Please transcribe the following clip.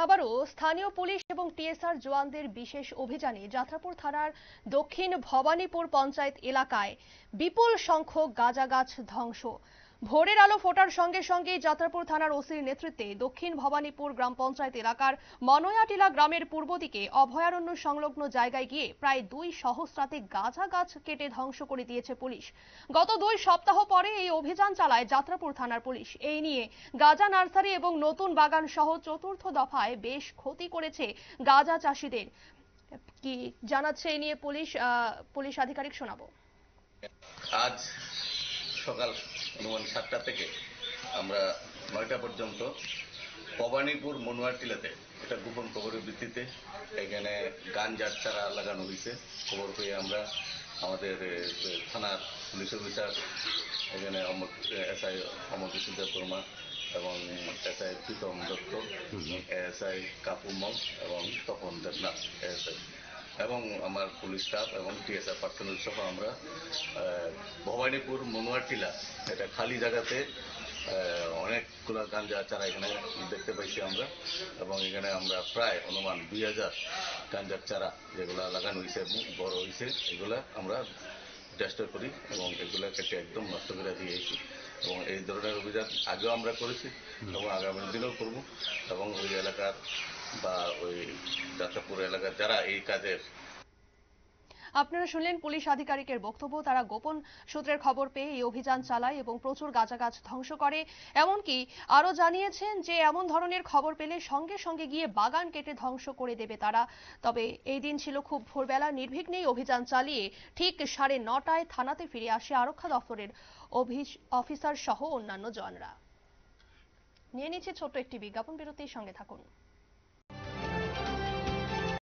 আবারও স্থানীয় পুলিশ এবং টিএসআর জওয়ানদের বিশেষ অভিযানে যাত্রাপুর থানার দক্ষিণ ভবানীপুর পঞ্চায়েত এলাকায় বিপুল সংখ্যক গাঁজা গাছ ধ্বংস। ভোরের আলো ফোটার সঙ্গে সঙ্গেই যাত্রাপুর থানার ওসির নেতৃত্বে দক্ষিণ ভবানীপুর গ্রাম পঞ্চায়েত এলাকার মনয়াটিলা গ্রামের পূর্ব দিকে অভয়ারণ্য সংলগ্ন জায়গায় গিয়ে প্রায় 2 সহস্রাতে গাঁজা গাছ কেটে ধ্বংস করে দিয়েছে পুলিশ। গত 2 সপ্তাহ পরে এই অভিযান চালায় যাত্রাপুর থানার পুলিশ। এই নিয়ে গাঁজা নার্সারি এবং নতুন বাগান সহ চতুর্থ দফায় বেশ ক্ষতি করেছে গাঁজা চাষীদের। কি জানাচ্ছে এই নিয়ে পুলিশ আধিকারিক শোনাবো। আজ সকাল অনুমান 7টা থেকে আমরা 9টা পর্যন্ত ভবানীপুর মনোয়ারটিলাতে একটা গোপন খবরের ভিত্তিতে এখানে গাঁজার চারা লাগানো হয়েছে। খবর পেয়ে আমরা আমাদের থানার পুলিশ অফিসার এখানে এসআই অমর কৃষ্ণদেব বর্মা এবং এসআই প্রীতম দত্ত, এসআই কাপুমল এবং তপন দেবনাথ এসআই এবং আমার পুলিশ স্টাফ এবং টিএসআর পার্সোনাল সহ আমরা ভবানীপুর মনোয়ারটিলা এটা খালি জায়গাতে অনেকগুলো গাঁজা চারা এখানে দেখতে পাইছি আমরা, এবং এখানে আমরা প্রায় অনুমান 2000 গাঁজার চারা যেগুলা লাগানো হয়েছে এবং বড় হয়েছে এগুলা আমরা চেষ্টা করি এবং এগুলা কেটে একদম নষ্ট করে দিয়েছি। এবং এই ধরনের অভিযান আগেও আমরা করেছি এবং আগামী দিনেও করব। এবং ওই এলাকার বা ওই যাত্রাপুর এলাকার যারা এই কাজের আপনারা শুনলেন পুলিশ আধিকারিকের বক্তব্য। তারা গোপন সূত্রের খবর পেয়ে এই অভিযান চালায় এবং প্রচুর গাঁজা গাছ ধ্বংস করে। এমনকি আরো জানিয়েছেন যে এমন ধরনের খবর পেলে সঙ্গে সঙ্গে গিয়ে বাগান কেটে ধ্বংস করে দেবে তারা। তবে এই দিন ছিল খুব ভোরবেলা। নির্বিঘ্নেই অভিযান চালিয়ে ঠিক 9:30টায় থানাতে ফিরে আসে আরক্ষা দপ্তরের অফিসার সহ অন্যান্য জওয়ানরা। নিয়ে নিচ্ছে ছোট্ট একটি বিজ্ঞাপন বিরতির সঙ্গে থাকুন।